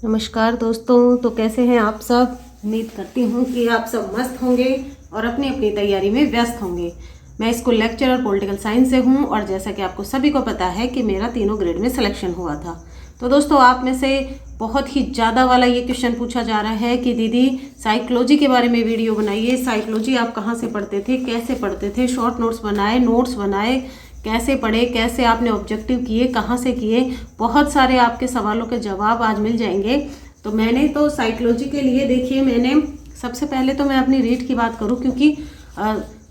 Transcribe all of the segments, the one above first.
नमस्कार दोस्तों। तो कैसे हैं आप सब। उम्मीद करती हूँ कि आप सब मस्त होंगे और अपनी अपनी तैयारी में व्यस्त होंगे। मैं स्कूल लेक्चरर पॉलिटिकल साइंस से हूँ और जैसा कि आपको सभी को पता है कि मेरा तीनों ग्रेड में सिलेक्शन हुआ था। तो दोस्तों, आप में से बहुत ही ज़्यादा वाला ये क्वेश्चन पूछा जा रहा है कि दीदी साइकोलॉजी के बारे में वीडियो बनाइए। साइकोलॉजी आप कहाँ से पढ़ते थे, कैसे पढ़ते थे, शॉर्ट नोट्स बनाए, कैसे पढ़े, कैसे आपने ऑब्जेक्टिव किए, कहाँ से किए। बहुत सारे आपके सवालों के जवाब आज मिल जाएंगे। तो मैंने तो साइकोलॉजी के लिए देखिए, मैंने सबसे पहले तो मैं अपनी रीड की बात करूँ, क्योंकि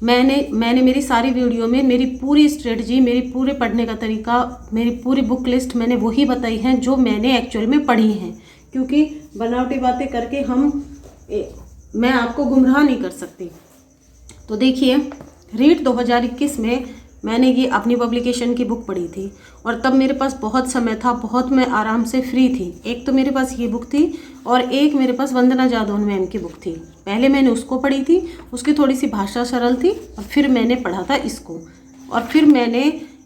मैंने मेरी सारी वीडियो में मेरी पूरी स्ट्रेटजी, मेरी पूरे पढ़ने का तरीका, मेरी पूरी बुक लिस्ट मैंने वही बताई हैं जो मैंने एक्चुअल में पढ़ी हैं। क्योंकि बनावटी बातें करके मैं आपको गुमराह नहीं कर सकती। तो देखिए, रीड 2021 में मैंने ये अपनी पब्लिकेशन की बुक पढ़ी थी और तब मेरे पास बहुत समय था, बहुत मैं आराम से फ्री थी। एक तो मेरे पास ये बुक थी और एक मेरे पास वंदना जादौन मैम की बुक थी। पहले मैंने उसको पढ़ी थी, उसकी थोड़ी सी भाषा सरल थी, और फिर मैंने पढ़ा था इसको। और फिर मैंने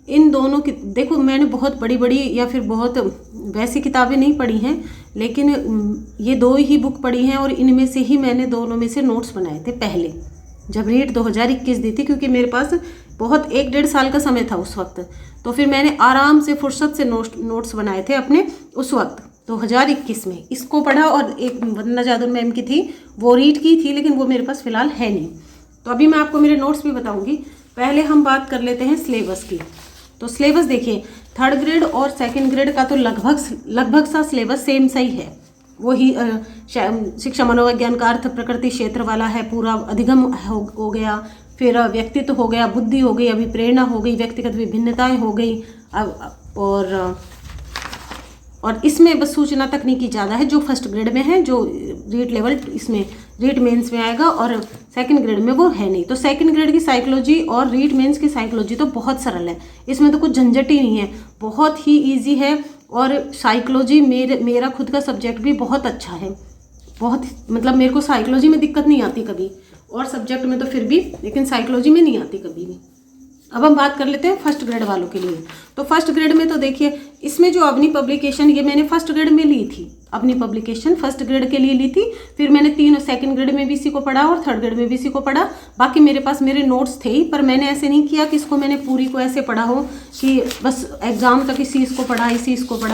इन दोनों की, देखो मैंने बहुत बड़ी बड़ी या फिर बहुत वैसी किताबें नहीं पढ़ी हैं, लेकिन ये दो ही बुक पढ़ी हैं और इनमें से ही मैंने दोनों में से नोट्स बनाए थे पहले, जब रीड 2021 दी थी। क्योंकि मेरे पास बहुत 1-1.5 साल का समय था उस वक्त। तो फिर मैंने आराम से फुर्सत से नोट्स बनाए थे अपने उस वक्त 2021 में। इसको पढ़ा और एक वंदना जादौन मैम की थी, वो रीड की थी, लेकिन वो मेरे पास फिलहाल है नहीं। तो अभी मैं आपको मेरे नोट्स भी बताऊंगी। पहले हम बात कर लेते हैं सिलेबस की। तो सिलेबस देखिए, 3rd ग्रेड और 2nd ग्रेड का तो लगभग सा सिलेबस सेम सा ही है। वही शिक्षा मनोविज्ञान का अर्थ प्रकृति क्षेत्र वाला है, पूरा अधिगम हो गया, फिर व्यक्तित्व हो गया, बुद्धि हो गई, अभिप्रेरणा हो गई, व्यक्तिगत विभिन्नताएं हो गई, और इसमें बस सूचना तकनीकी ज़्यादा है जो 1st ग्रेड में है, जो रीट लेवल इसमें रीट मेंस में आएगा, और 2nd ग्रेड में वो है नहीं। तो 2nd ग्रेड की साइकोलॉजी और रीट मेंस की साइकोलॉजी तो बहुत सरल है, इसमें तो कुछ झंझट ही नहीं है, बहुत ही ईजी है। और साइकोलॉजी मेरा खुद का सब्जेक्ट भी बहुत अच्छा है, बहुत, मतलब मेरे को साइकोलॉजी में दिक्कत नहीं आती कभी, और सब्जेक्ट में तो फिर भी, लेकिन साइकोलॉजी में नहीं आती कभी भी। अब हम बात कर लेते हैं 1st ग्रेड वालों के लिए। तो 1st ग्रेड में तो देखिए, इसमें जो अपनी पब्लिकेशन, ये मैंने 1st ग्रेड में ली थी, अपनी पब्लिकेशन 1st ग्रेड के लिए ली थी। फिर मैंने 2nd ग्रेड में भी इसी को पढ़ा और 3rd ग्रेड में भी इसी को पढ़ा। बाकी मेरे पास मेरे नोट्स थे ही, पर मैंने ऐसे नहीं किया कि इसको मैंने पूरी को ऐसे पढ़ा हो कि बस एग्जाम तक इसी इसको पढ़ा,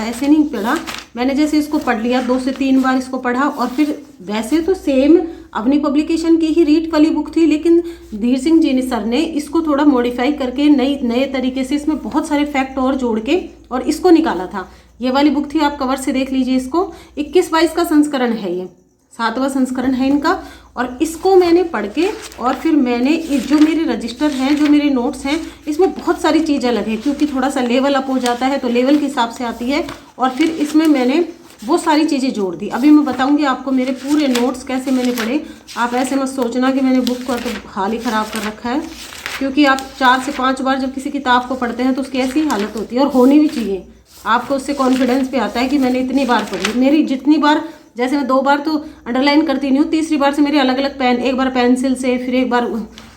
ऐसे नहीं पढ़ा। मैंने जैसे इसको पढ़ लिया, 2 से 3 बार इसको पढ़ा, और फिर वैसे तो सेम अपनी पब्लिकेशन की ही रीट वाली बुक थी, लेकिन धीर सिंह जी सर ने इसको थोड़ा मॉडिफाई करके नए तरीके से इसमें बहुत सारे फैक्ट और जोड़ के और इसको निकाला था। ये वाली बुक थी, आप कवर से देख लीजिए इसको। 21-22 का संस्करण है, ये 7वां संस्करण है इनका। और इसको मैंने पढ़ के, और फिर मैंने जो मेरे रजिस्टर हैं, जो मेरे नोट्स हैं, इसमें बहुत सारी चीज़ अलग है, क्योंकि थोड़ा सा लेवल अप हो जाता है तो लेवल के हिसाब से आती है, और फिर इसमें मैंने वो सारी चीज़ें जोड़ दी। अभी मैं बताऊंगी आपको मेरे पूरे नोट्स कैसे मैंने पढ़े। आप ऐसे मत सोचना कि मैंने बुक को तो हाल ही ख़राब कर रखा है, क्योंकि आप 4 से 5 बार जब किसी किताब को पढ़ते हैं तो उसकी ऐसी हालत होती है, और होनी भी चाहिए। आपको उससे कॉन्फिडेंस भी आता है कि मैंने इतनी बार पढ़ी। मेरी जितनी बार, जैसे मैं 2 बार तो अंडरलाइन करती नहीं हूँ, तीसरी बार से मेरे अलग अलग पेन, एक बार पेंसिल से, फिर एक बार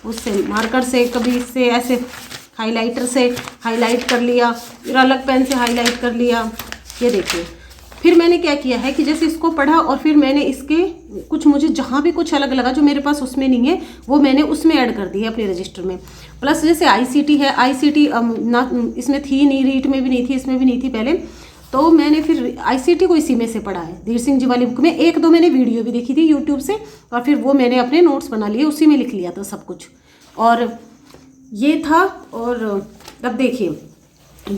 उससे मार्कर से, कभी इससे ऐसे हाईलाइटर से हाईलाइट कर लिया, फिर अलग पेन से हाईलाइट कर लिया। ये देखिए, फिर मैंने क्या किया है कि जैसे इसको पढ़ा और फिर मैंने इसके कुछ, मुझे जहाँ भी कुछ अलग लगा जो मेरे पास उसमें नहीं है, वो मैंने उसमें ऐड कर दिया अपने रजिस्टर में। प्लस जैसे आईसीटी है, आईसीटी ना इसमें थी नहीं, रीट में भी नहीं थी, इसमें भी नहीं थी पहले, तो मैंने फिर आईसीटी को इसी में से पढ़ा है, धीर सिंह जी वाली बुक में। 1-2 मैंने वीडियो भी देखी थी यूट्यूब से, और फिर वो मैंने अपने नोट्स बना लिए, उसी में लिख लिया था सब कुछ, और ये था। और अब देखिए,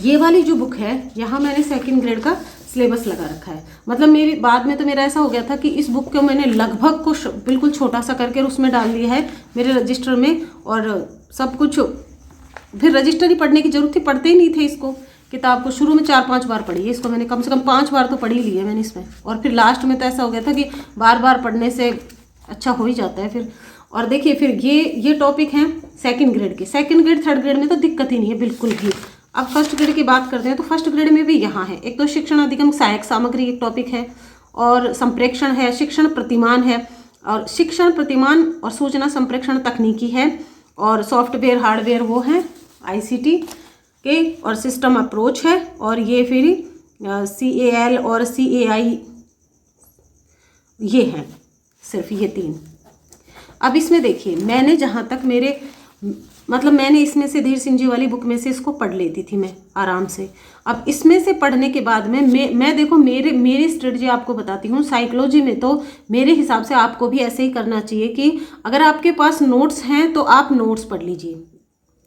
ये वाली जो बुक है, यहाँ मैंने 2nd ग्रेड का सिलेबस लगा रखा है। मतलब मेरी बाद में तो मेरा ऐसा हो गया था कि इस बुक को मैंने लगभग कुछ बिल्कुल छोटा सा करके उसमें डाल दिया है मेरे रजिस्टर में, और सब कुछ। फिर रजिस्टर ही पढ़ने की जरूरत थी, पढ़ते ही नहीं थे इसको, किताब को। शुरू में 4-5 बार पढ़ी है इसको मैंने, कम से कम 5 बार तो पढ़ ही ली है मैंने इसमें। और फिर लास्ट में तो ऐसा हो गया था कि बार बार पढ़ने से अच्छा हो ही जाता है फिर। और देखिए, फिर ये टॉपिक हैं 2nd ग्रेड के। 2nd ग्रेड 3rd ग्रेड में तो दिक्कत ही नहीं है बिल्कुल भी। अब 1st ग्रेड की बात करते हैं, तो 1st ग्रेड में भी यहाँ है, एक तो शिक्षण अधिगम सहायक सामग्री एक टॉपिक है, और संप्रेक्षण है, शिक्षण प्रतिमान है, और शिक्षण प्रतिमान और सूचना संप्रेक्षण तकनीकी है, और सॉफ्टवेयर हार्डवेयर वो है आईसीटी के, और सिस्टम अप्रोच है, और ये फिर CAL और CAI ये हैं, सिर्फ ये 3। अब इसमें देखिए, मैंने जहाँ तक मेरे मतलब मैंने इसमें से धीर सिंह जी वाली बुक में से इसको पढ़ लेती थी मैं आराम से। अब इसमें से पढ़ने के बाद में मैं देखो मेरी स्ट्रेटजी आपको बताती हूँ। साइकोलॉजी में तो मेरे हिसाब से आपको भी ऐसे ही करना चाहिए कि अगर आपके पास नोट्स हैं तो आप नोट्स पढ़ लीजिए,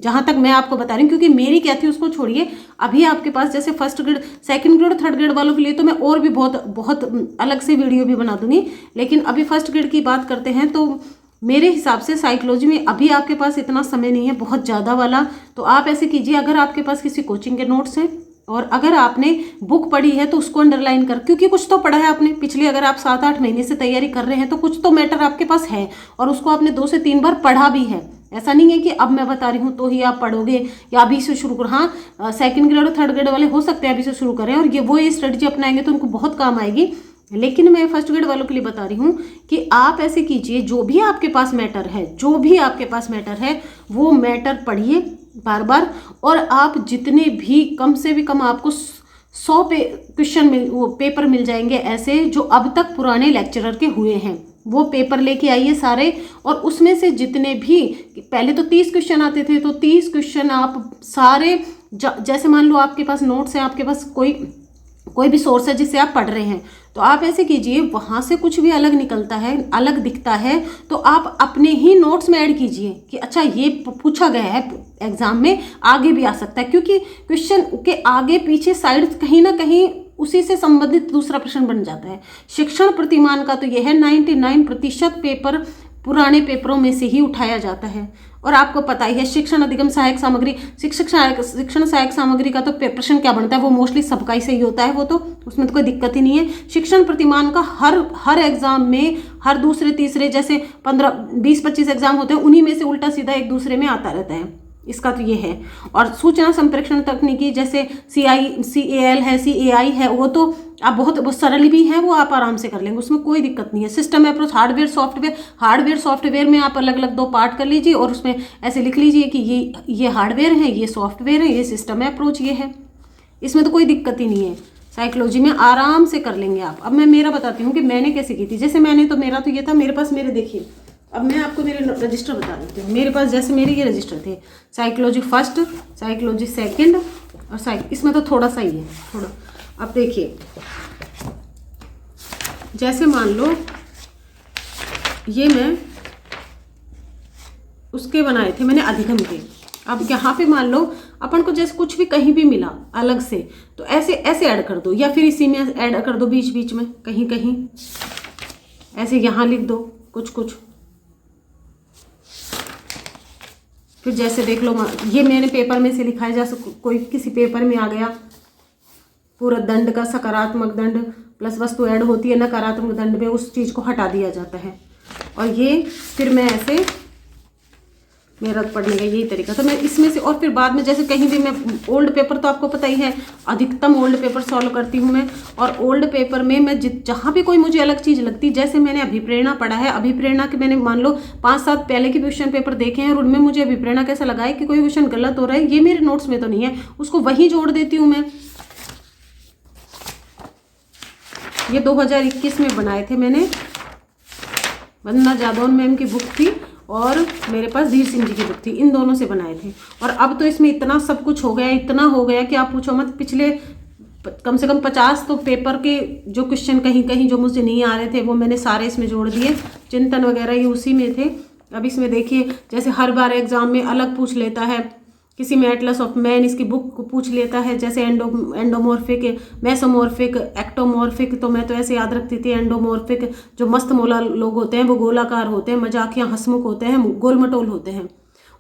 जहाँ तक मैं आपको बता रही हूँ। क्योंकि मेरी क्या थी उसको छोड़िए, अभी आपके पास जैसे first grade, second grade, third grade वालों के लिए तो मैं और भी बहुत बहुत अलग से वीडियो भी बना दूंगी, लेकिन अभी फर्स्ट ग्रेड की बात करते हैं। तो मेरे हिसाब से साइकोलॉजी में अभी आपके पास इतना समय नहीं है बहुत ज़्यादा वाला, तो आप ऐसे कीजिए, अगर आपके पास किसी कोचिंग के नोट्स हैं और अगर आपने बुक पढ़ी है तो उसको अंडरलाइन कर, क्योंकि कुछ तो पढ़ा है आपने पिछले, अगर आप 7-8 महीने से तैयारी कर रहे हैं तो कुछ तो मैटर आपके पास है और उसको आपने 2 से 3 बार पढ़ा भी है। ऐसा नहीं है कि अब मैं बता रही हूँ तो ही आप पढ़ोगे या अभी से शुरू करो। हाँ, सेकंड ग्रेड और थर्ड ग्रेड वाले हो सकते हैं अभी से शुरू करें और ये स्ट्रेटजी अपनाएंगे तो उनको बहुत काम आएगी, लेकिन मैं फर्स्ट ग्रेड वालों के लिए बता रही हूँ कि आप ऐसे कीजिए, जो भी आपके पास मैटर है, जो भी आपके पास मैटर है वो मैटर पढ़िए बार बार, और आप जितने भी कम से भी कम आपको 100 क्वेश्चन वो पेपर मिल जाएंगे ऐसे जो अब तक पुराने लेक्चरर के हुए हैं, वो पेपर लेके आइए सारे। और उसमें से जितने भी, पहले तो 30 क्वेश्चन आते थे, तो 30 क्वेश्चन आप सारे, जैसे मान लो आपके पास नोट्स हैं, आपके पास कोई भी सोर्स है जिससे आप पढ़ रहे हैं, तो आप ऐसे कीजिए, वहाँ से कुछ भी अलग निकलता है, अलग दिखता है, तो आप अपने ही नोट्स में ऐड कीजिए कि अच्छा ये पूछा गया है एग्जाम में, आगे भी आ सकता है, क्योंकि क्वेश्चन के आगे पीछे साइड कहीं ना कहीं उसी से संबंधित दूसरा प्रश्न बन जाता है। शिक्षण प्रतिमान का तो यह है 99% पेपर पुराने पेपरों में से ही उठाया जाता है। और आपको पता ही है शिक्षण अधिगम सहायक सामग्री, शिक्षण सहायक सामग्री का तो प्रश्न क्या बनता है, वो मोस्टली सबका ही सही होता है, वो तो उसमें तो कोई दिक्कत ही नहीं है। शिक्षण प्रतिमान का हर एग्जाम में, हर दूसरे तीसरे, जैसे 15-20-25 एग्जाम होते हैं, उन्हीं में से उल्टा सीधा एक दूसरे में आता रहता है, इसका तो ये है। और सूचना संप्रेषण तकनीकी जैसे CAL है, CAI है, वो तो आप बहुत सरल भी हैं, वो आप आराम से कर लेंगे, उसमें कोई दिक्कत नहीं है। सिस्टम अप्रोच, हार्डवेयर सॉफ्टवेयर में आप अलग अलग 2 पार्ट कर लीजिए और उसमें ऐसे लिख लीजिए कि ये हार्डवेयर है, ये सॉफ्टवेयर है, ये सिस्टम अप्रोच ये है, इसमें तो कोई दिक्कत ही नहीं है। साइकोलॉजी में आराम से कर लेंगे आप। अब मैं मेरा बताती हूँ कि मैंने कैसे की थी। जैसे मेरा तो ये था, मेरे पास देखिए, अब मैं आपको मेरे रजिस्टर बता देती हूँ। मेरे पास जैसे मेरे ये रजिस्टर थे, साइकोलॉजी फर्स्ट, साइकोलॉजी सेकंड और इसमें तो थोड़ा सा ही है, थोड़ा। अब देखिए, जैसे मान लो ये मैं उसके बनाए थे मैंने अधिगम के। अब यहाँ पे मान लो अपन को जैसे कुछ भी कहीं भी मिला अलग से, तो ऐसे ऐड कर दो, या फिर इसी में ऐड कर दो बीच बीच में कहीं कहीं, ऐसे यहाँ लिख दो कुछ। फिर जैसे देख लो, ये मैंने पेपर में से लिखा है, जैसे कोई किसी पेपर में आ गया, पूरा दंड का सकारात्मक दंड प्लस वस्तु ऐड होती है नकारात्मक दंड में, उस चीज़ को हटा दिया जाता है। और ये फिर मैं ऐसे, मेरा पढ़ने का यही तरीका था, मैं इसमें से, और फिर बाद में जैसे कहीं भी मैं ओल्ड पेपर, तो आपको पता ही है अधिकतम ओल्ड पेपर सॉल्व करती हूँ मैं। और ओल्ड पेपर में मैं जहाँ भी कोई मुझे अलग चीज़ लगती, जैसे मैंने अभिप्रेरणा पढ़ा है, अभिप्रेरणा के मैंने मान लो 5-7 पहले के क्वेश्चन पेपर देखे हैं और उनमें मुझे अभिप्रेरणा कैसा लगा है कि कोई क्वेश्चन गलत हो रहा है, ये मेरे नोट्स में तो नहीं है, उसको वहीं जोड़ देती हूँ मैं। ये 2021 में बनाए थे मैंने, वंदना जादौन मैम की बुक थी और मेरे पास धीर सिंह जी की बुक थी, इन दोनों से बनाए थे। और अब तो इसमें इतना सब कुछ हो गया, इतना हो गया कि आप पूछो मत। पिछले कम से कम 50 तो पेपर के जो क्वेश्चन कहीं कहीं जो मुझे नहीं आ रहे थे, वो मैंने सारे इसमें जोड़ दिए। चिंतन वगैरह ये उसी में थे। अब इसमें देखिए, जैसे हर बार एग्जाम में अलग पूछ लेता है, किसी में एटलस ऑफ मैन इसकी बुक को पूछ लेता है, जैसे एंडोमॉर्फिक, मेसोमॉर्फिक, एक्टोमॉर्फिक, तो मैं तो ऐसे याद रखती थी। एंडोमॉर्फिक जो मस्त मोला लोग होते हैं वो गोलाकार होते हैं, मजाकिया हंसमुख होते हैं, गोलमटोल होते हैं,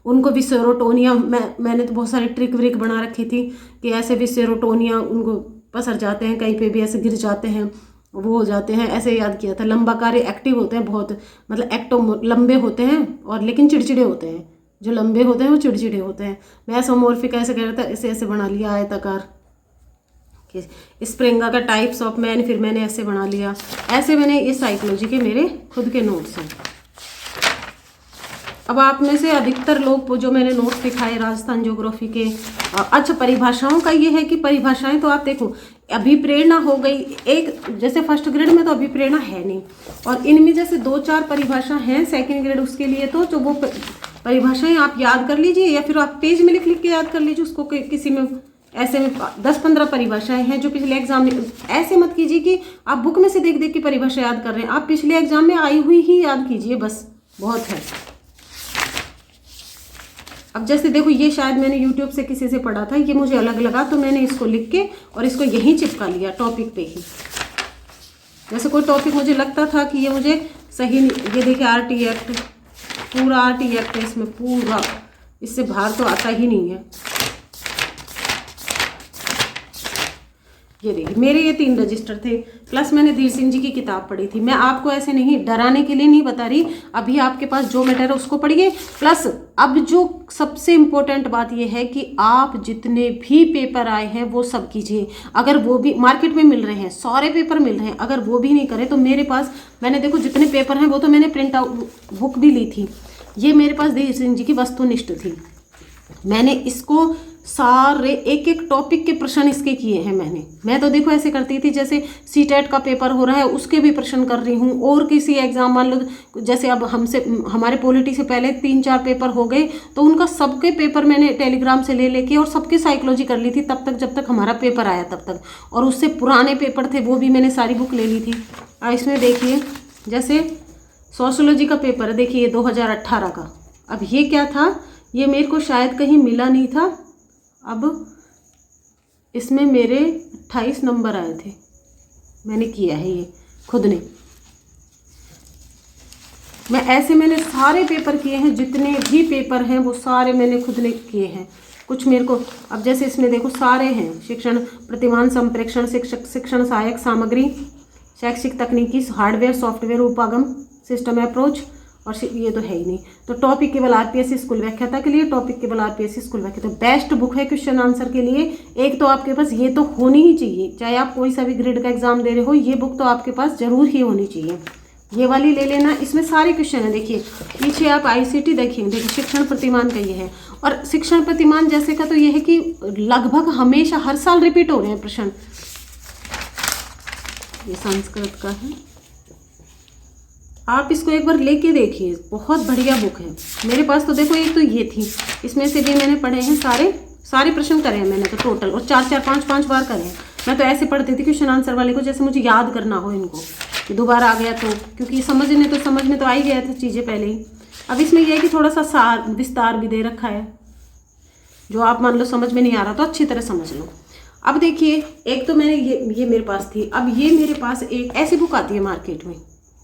उनको विसेरोटोनिया, मैंने तो बहुत सारी ट्रिक व्रिक बना रखी थी कि ऐसे विसेरोटोनिया उनको पसर जाते हैं, कहीं पे भी ऐसे गिर जाते हैं, वो हो जाते हैं, ऐसे याद किया था। लंबा कार्य एक्टिव होते हैं बहुत, मतलब लंबे होते हैं और लेकिन चिड़चिड़े होते हैं, जो लंबे होते हैं वो चिड़चिड़े होते हैं। मेसोमॉर्फिक ऐसे कह रहा था, ऐसे ऐसे बना लिया आयताकार। स्प्रेंगा का टाइप्स ऑफ मैन, फिर मैंने ऐसे बना लिया। ऐसे मैंने ये साइकोलॉजी के मेरे खुद के नोट्स हैं। अब आप में से अधिकतर लोग जो मैंने नोट्स दिखाए राजस्थान ज्योग्राफी के, अच्छा परिभाषाओं का ये है कि परिभाषाएं तो आप देखो, अभिप्रेरणा हो गई एक, जैसे फर्स्ट ग्रेड में तो अभिप्रेरणा है नहीं, और इनमें जैसे 2-4 परिभाषा हैं सेकंड ग्रेड उसके लिए, तो वो परिभाषाएं आप याद कर लीजिए, या फिर आप पेज में लिख लिख के याद कर लीजिए उसको। किसी में ऐसे में 10-15 परिभाषाएं हैं जो पिछले एग्जाम में, ऐसे मत कीजिए कि आप बुक में से देख देख के परिभाषा याद कर रहे हैं, आप पिछले एग्जाम में आई हुई ही याद कीजिए, बस बहुत है। अब जैसे देखो ये शायद मैंने यूट्यूब से किसी से पढ़ा था, ये मुझे अलग लगा तो मैंने इसको लिख के और इसको यहीं चिपका लिया टॉपिक पे ही। जैसे कोई टॉपिक मुझे लगता था कि ये मुझे सही नहीं, ये देखिए आरटी एक्ट, पूरा आरटी एक्ट है इसमें पूरा, इससे बाहर तो आता ही नहीं है। ये देखिए मेरे ये 3 रजिस्टर थे, प्लस मैंने धीर सिंह जी की किताब पढ़ी थी। मैं आपको ऐसे नहीं डराने के लिए नहीं बता रही, अभी आपके पास जो मैटर है उसको पढ़िए। प्लस अब जो सबसे इम्पोर्टेंट बात ये है कि आप जितने भी पेपर आए हैं वो सब कीजिए। अगर वो भी मार्केट में मिल रहे हैं, सारे पेपर मिल रहे हैं, अगर वो भी नहीं करें तो मेरे पास, मैंने देखो जितने पेपर हैं वो तो मैंने प्रिंट आउट बुक भी ली थी। ये मेरे पास धीर सिंह जी की वस्तुनिष्ठ थी, मैंने इसको सारे एक एक टॉपिक के प्रश्न इसके किए हैं मैंने। मैं तो देखो ऐसे करती थी, जैसे सीटेट का पेपर हो रहा है उसके भी प्रश्न कर रही हूँ, और किसी एग्जाम मान लो जैसे अब हमसे हमारे पॉलिटी से पहले 3-4 पेपर हो गए तो उनका सबके पेपर मैंने टेलीग्राम से ले लेके और सबकी साइकोलॉजी कर ली थी तब तक जब तक हमारा पेपर आया तब तक, और उससे पुराने पेपर थे वो भी मैंने सारी बुक ले ली थी। इसमें देखिए जैसे सोशियोलॉजी का पेपर है, देखिए 2018 का। अब ये क्या था, ये मेरे को शायद कहीं मिला नहीं था, अब इसमें मेरे 28 नंबर आए थे, मैंने किया है ये खुद ने। मैंने सारे पेपर किए हैं, जितने भी पेपर हैं वो सारे मैंने खुद ने किए हैं। कुछ मेरे को, अब जैसे इसमें देखो सारे हैं, शिक्षण प्रतिमान संप्रेक्षण, शिक्षण सहायक सामग्री, शैक्षिक तकनीकी, हार्डवेयर सॉफ्टवेयर, उपागम, सिस्टम अप्रोच, और ये तो है ही नहीं। तो टॉपिक केवल आरपीएससी स्कूल व्याख्याता के लिए, टॉपिक केवल आरपीएससी स्कूल व्याख्याता, तो बेस्ट बुक है क्वेश्चन आंसर के लिए। एक तो आपके पास ये तो होनी ही चाहिए, चाहे आप कोई सा भी ग्रेड का एग्जाम दे रहे हो, ये बुक तो आपके पास जरूर ही होनी चाहिए। ये वाली ले लेना, इसमें सारे क्वेश्चन है। देखिए पीछे आप आईसीटी देखिए शिक्षण प्रतिमान का ये है, और शिक्षण प्रतिमान जैसे का तो ये है कि लगभग हमेशा हर साल रिपीट हो रहे हैं प्रश्न। ये संस्कृत का है, आप इसको एक बार लेके देखिए, बहुत बढ़िया बुक है। मेरे पास तो देखो एक तो ये थी, इसमें से भी मैंने पढ़े हैं, सारे प्रश्न करे हैं मैंने तो टोटल, और 4-4, 5-5 बार करे हैं। मैं तो ऐसे पढ़ती थी क्वेश्चन आंसर वाले को जैसे मुझे याद करना हो इनको, कि दोबारा आ गया तो, क्योंकि समझ में तो आ ही गया था चीज़ें पहले ही। अब इसमें यह है कि थोड़ा सा सार विस्तार भी दे रखा है, जो आप मान लो समझ में नहीं आ रहा तो अच्छी तरह समझ लो। अब देखिए एक तो मैंने ये मेरे पास थी। अब ये मेरे पास एक ऐसी बुक आती है मार्केट में,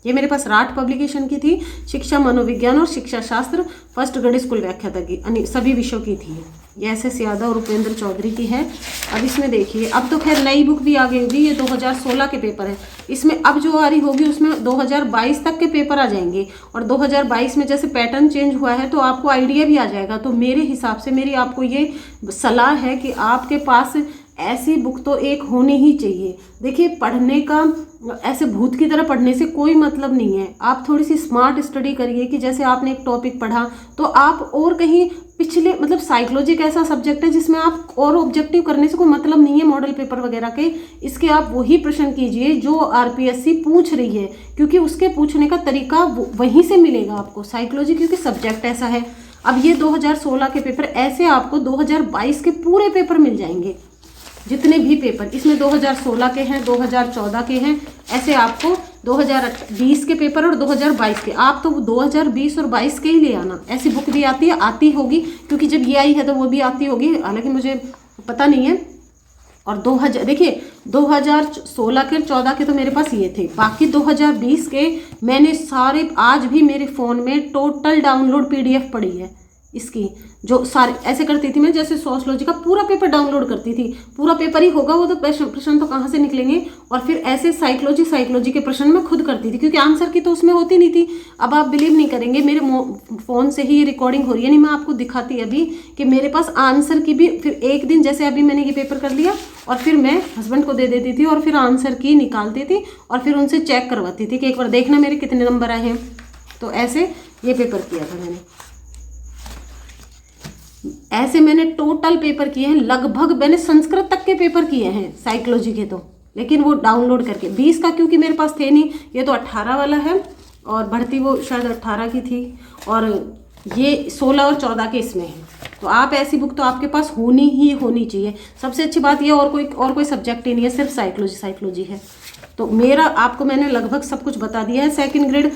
ये मेरे पास राठ पब्लिकेशन की थी, शिक्षा मनोविज्ञान और शिक्षा शास्त्र फर्स्ट ग्रेड स्कूल व्याख्याता की, सभी विषयों की थी। ये SS यादव और उपेंद्र चौधरी की है। अब इसमें देखिए, अब तो खैर नई बुक भी आ गई होगी, ये 2016 के पेपर है। इसमें अब जो आ रही होगी उसमें 2022 तक के पेपर आ जाएंगे, और 2022 में जैसे पैटर्न चेंज हुआ है तो आपको आइडिया भी आ जाएगा। तो मेरे हिसाब से मेरी आपको ये सलाह है कि आपके पास ऐसी बुक तो एक होनी ही चाहिए। देखिए पढ़ने का ऐसे भूत की तरह पढ़ने से कोई मतलब नहीं है, आप थोड़ी सी स्मार्ट स्टडी करिए कि जैसे आपने एक टॉपिक पढ़ा तो आप और कहीं पिछले, मतलब साइकोलॉजी एक ऐसा सब्जेक्ट है जिसमें आप और ऑब्जेक्टिव करने से कोई मतलब नहीं है मॉडल पेपर वगैरह के, इसके आप वही प्रश्न कीजिए जो आरपीएससी पूछ रही है, क्योंकि उसके पूछने का तरीका वहीं से मिलेगा आपको साइकोलॉजी, क्योंकि सब्जेक्ट ऐसा है। अब ये 2016 के पेपर, ऐसे आपको 2022 के पूरे पेपर मिल जाएंगे, जितने भी पेपर इसमें 2016 के हैं, 2014 के हैं, ऐसे आपको 2020 के पेपर और 2022 के, आप तो 2020 और 22 के ही ले आना। ऐसी बुक भी आती होगी, क्योंकि जब ये आई है तो वो भी आती होगी, हालांकि मुझे पता नहीं है। और 2016 के 14 के तो मेरे पास ये थे, बाकी 2020 के मैंने सारे, आज भी मेरे फ़ोन में टोटल डाउनलोड PDF पड़ी है इसकी, जो सारे ऐसे करती थी मैं, जैसे सोशियोलॉजी का पूरा पेपर डाउनलोड करती थी, पूरा पेपर ही होगा वो तो, प्रश्न तो कहाँ से निकलेंगे। और फिर ऐसे साइकोलॉजी के प्रश्न मैं खुद करती थी, क्योंकि आंसर की तो उसमें होती नहीं थी। अब आप बिलीव नहीं करेंगे, मेरे फ़ोन से ही ये रिकॉर्डिंग हो रही है, नहीं मैं आपको दिखाती अभी कि मेरे पास आंसर की भी, फिर एक दिन जैसे अभी मैंने ये पेपर कर लिया और फिर मैं हस्बैंड को दे देती थी और फिर आंसर की निकालती थी और फिर उनसे चेक करवाती थी कि एक बार देखना मेरे कितने नंबर आए हैं। तो ऐसे ये पेपर किया था मैंने। ऐसे मैंने टोटल पेपर किए हैं, लगभग मैंने संस्कृत तक के पेपर किए हैं साइकोलॉजी के, तो लेकिन वो डाउनलोड करके 20 का क्योंकि मेरे पास थे नहीं, ये तो 18 वाला है और भर्ती वो शायद 18 की थी और ये 16 और 14 के इसमें है। तो आप ऐसी बुक तो आपके पास होनी ही होनी चाहिए। सबसे अच्छी बात ये और कोई सब्जेक्ट ही नहीं है, सिर्फ साइकोलॉजी है। तो मेरा आपको मैंने लगभग सब कुछ बता दिया है। सेकंड ग्रेड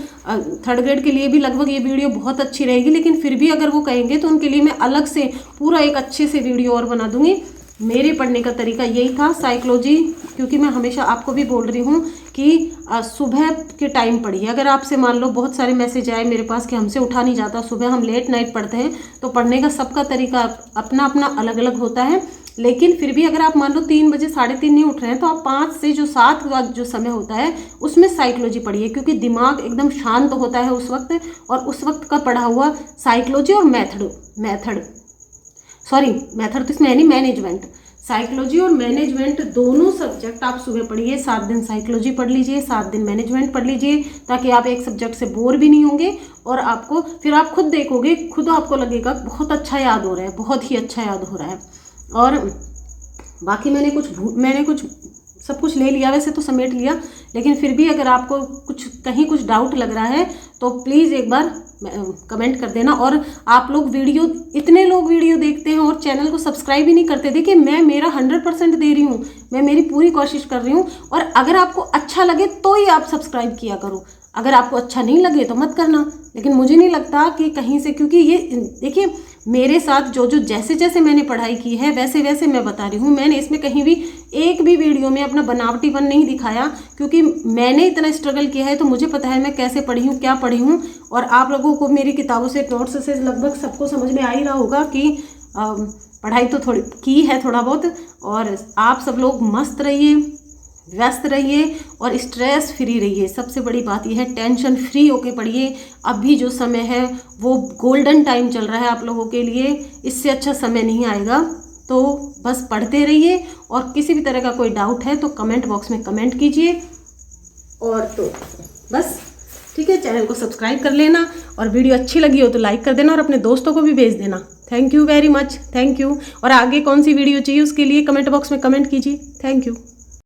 थर्ड ग्रेड के लिए भी लगभग ये वीडियो बहुत अच्छी रहेगी, लेकिन फिर भी अगर वो कहेंगे तो उनके लिए मैं अलग से पूरा एक अच्छे से वीडियो और बना दूंगी। मेरे पढ़ने का तरीका यही था साइकोलॉजी, क्योंकि मैं हमेशा आपको भी बोल रही हूँ कि सुबह के टाइम पढ़िए। अगर आपसे मान लो बहुत सारे मैसेज आए मेरे पास कि हमसे उठा नहीं जाता, सुबह हम लेट नाइट पढ़ते हैं, तो पढ़ने का सबका तरीका अपना अपना अलग अलग होता है। लेकिन फिर भी अगर आप मान लो 3 बजे 3:30 नहीं उठ रहे हैं, तो आप 5 से जो 7 का जो समय होता है उसमें साइकोलॉजी पढ़िए, क्योंकि दिमाग एकदम शांत होता है उस वक्त, और उस वक्त का पढ़ा हुआ साइकोलॉजी और मैथड तो इसमें है नहीं, मैनेजमेंट। साइकोलॉजी और मैनेजमेंट दोनों सब्जेक्ट आप सुबह पढ़िए। 7 दिन साइकोलॉजी पढ़ लीजिए, 7 दिन मैनेजमेंट पढ़ लीजिए, ताकि आप एक सब्जेक्ट से बोर भी नहीं होंगे। और आपको फिर आप खुद देखोगे, खुद आपको लगेगा बहुत अच्छा याद हो रहा है, बहुत ही अच्छा याद हो रहा है। और बाकी मैंने कुछ सब कुछ ले लिया, वैसे तो समेट लिया, लेकिन फिर भी अगर आपको कहीं कुछ डाउट लग रहा है तो प्लीज़ एक बार कमेंट कर देना। और आप लोग इतने लोग वीडियो देखते हैं और चैनल को सब्सक्राइब भी नहीं करते। देखिए मैं मेरा 100% दे रही हूँ, मैं मेरी पूरी कोशिश कर रही हूँ, और अगर आपको अच्छा लगे तो ही आप सब्सक्राइब किया करो, अगर आपको अच्छा नहीं लगे तो मत करना। लेकिन मुझे नहीं लगता कि कहीं से, क्योंकि ये देखिए मेरे साथ जो जैसे मैंने पढ़ाई की है वैसे वैसे मैं बता रही हूँ। मैंने इसमें कहीं भी एक भी वीडियो में अपना बनावटीपन नहीं दिखाया, क्योंकि मैंने इतना स्ट्रगल किया है तो मुझे पता है मैं कैसे पढ़ी हूँ, क्या पढ़ी हूँ। और आप लोगों को मेरी किताबों से, नोट्स से लगभग सबको समझ में आ ही रहा होगा कि पढ़ाई तो थोड़ी की है थोड़ा बहुत। और आप सब लोग मस्त रहिए, व्यस्त रहिए और स्ट्रेस फ्री रहिए। सबसे बड़ी बात यह है, टेंशन फ्री होके पढ़िए। अभी जो समय है वो गोल्डन टाइम चल रहा है आप लोगों के लिए, इससे अच्छा समय नहीं आएगा। तो बस पढ़ते रहिए, और किसी भी तरह का कोई डाउट है तो कमेंट बॉक्स में कमेंट कीजिए। और तो बस ठीक है, चैनल को सब्सक्राइब कर लेना, और वीडियो अच्छी लगी हो तो लाइक कर देना और अपने दोस्तों को भी भेज देना। Thank you very much, thank you. और आगे कौन सी वीडियो चाहिए उसके लिए कमेंट बॉक्स में कमेंट कीजिए। Thank you.